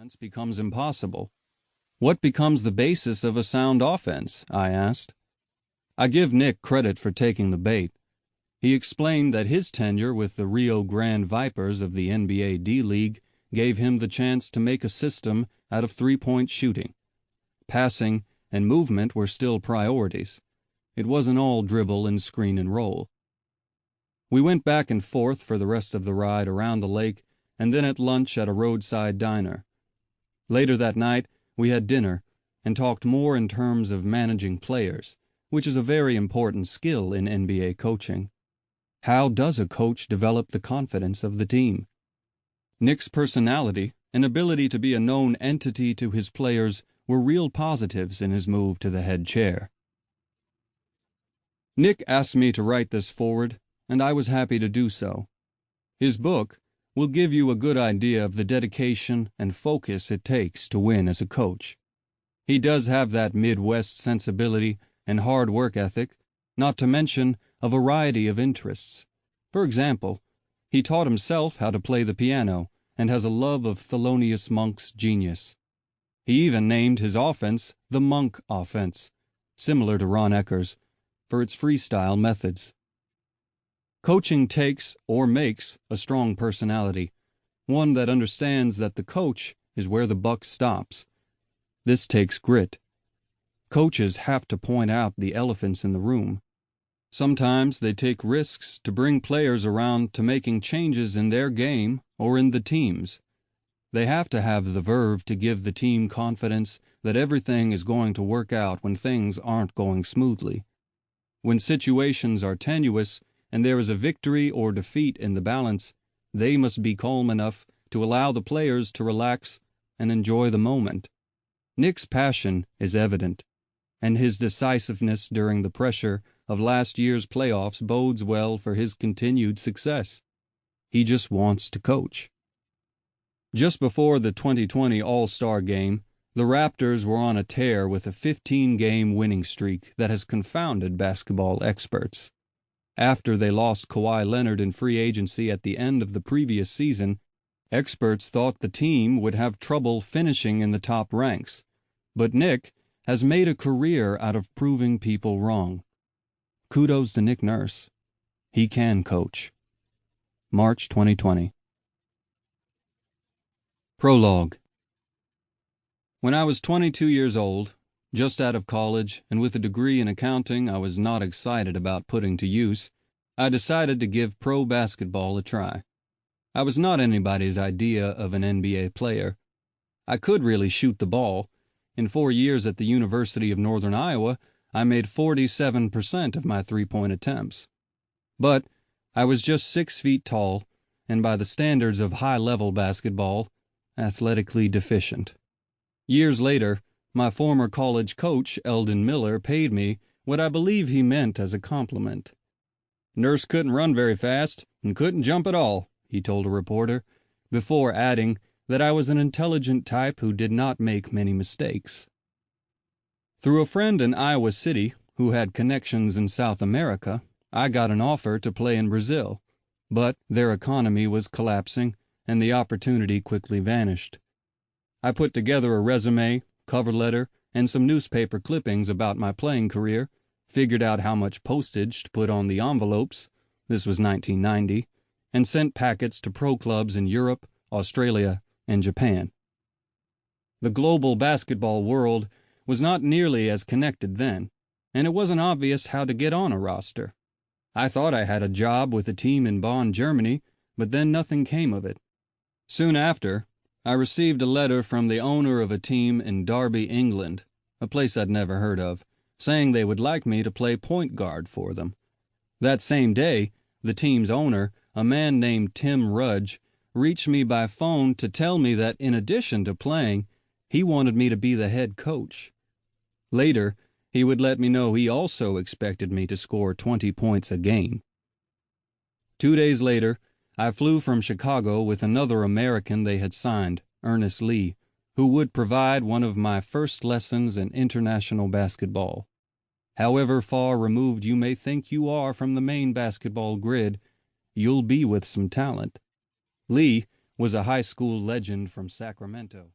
defense becomes impossible. What becomes the basis of a sound offense? I asked. I give Nick credit for taking the bait. He explained that his tenure with the Rio Grande Vipers of the NBA D-League gave him the chance to make a system out of three-point shooting. Passing and movement were still priorities. It wasn't all dribble and screen and roll. We went back and forth for the rest of the ride around the lake and then at lunch at a roadside diner. Later that night, we had dinner and talked more in terms of managing players, which is a very important skill in NBA coaching. How does a coach develop the confidence of the team? Nick's personality and ability to be a known entity to his players were real positives in his move to the head chair. Nick asked me to write this foreword, and I was happy to do so. His book will give you a good idea of the dedication and focus it takes to win as a coach. He does have that Midwest sensibility and hard work ethic, not to mention a variety of interests. For example, he taught himself how to play the piano and has a love of Thelonious Monk's genius. He even named his offense the Monk Offense, similar to Ron Ecker's, for its freestyle methods. Coaching takes or makes a strong personality, one that understands that the coach is where the buck stops. This takes grit. Coaches have to point out the elephants in the room. Sometimes they take risks to bring players around to making changes in their game or in the team's. They have to have the verve to give the team confidence that everything is going to work out when things aren't going smoothly. When situations are tenuous and there is a victory or defeat in the balance, they must be calm enough to allow the players to relax and enjoy the moment. Nick's passion is evident, and his decisiveness during the pressure of last year's playoffs bodes well for his continued success. He just wants to coach. Just before the 2020 All-Star Game, the Raptors were on a tear with a 15-game winning streak that has confounded basketball experts. After they lost Kawhi Leonard in free agency at the end of the previous season, experts thought the team would have trouble finishing in the top ranks. But Nick has made a career out of proving people wrong. Kudos to Nick Nurse. He can coach. March 2020. Prologue. When I was 22 years old, just out of college and with a degree in accounting I was not excited about putting to use, I decided to give pro basketball a try. I was not anybody's idea of an NBA player. I could really shoot the ball. In 4 years at the University of Northern Iowa, I made 47% of my three-point attempts. But I was just 6 feet tall, and by the standards of high-level basketball, athletically deficient. Years later, my former college coach, Eldon Miller, paid me what I believe he meant as a compliment. Nurse couldn't run very fast and couldn't jump at all, he told a reporter, before adding that I was an intelligent type who did not make many mistakes. Through a friend in Iowa City who had connections in South America, I got an offer to play in Brazil, but their economy was collapsing and the opportunity quickly vanished. I put together a resume, cover letter, and some newspaper clippings about my playing career, figured out how much postage to put on the envelopes, this was 1990, and sent packets to pro clubs in Europe, Australia, and Japan. The global basketball world was not nearly as connected then, and it wasn't obvious how to get on a roster. I thought I had a job with a team in Bonn, Germany, but then nothing came of it. Soon after, I received a letter from the owner of a team in Derby, England, a place I'd never heard of, saying they would like me to play point guard for them. That same day, the team's owner, a man named Tim Rudge, reached me by phone to tell me that in addition to playing, he wanted me to be the head coach. Later, he would let me know he also expected me to score 20 points a game. 2 days later, I flew from Chicago with another American they had signed, Ernest Lee, who would provide one of my first lessons in international basketball. However far removed you may think you are from the main basketball grid, you'll be with some talent. Lee was a high school legend from Sacramento.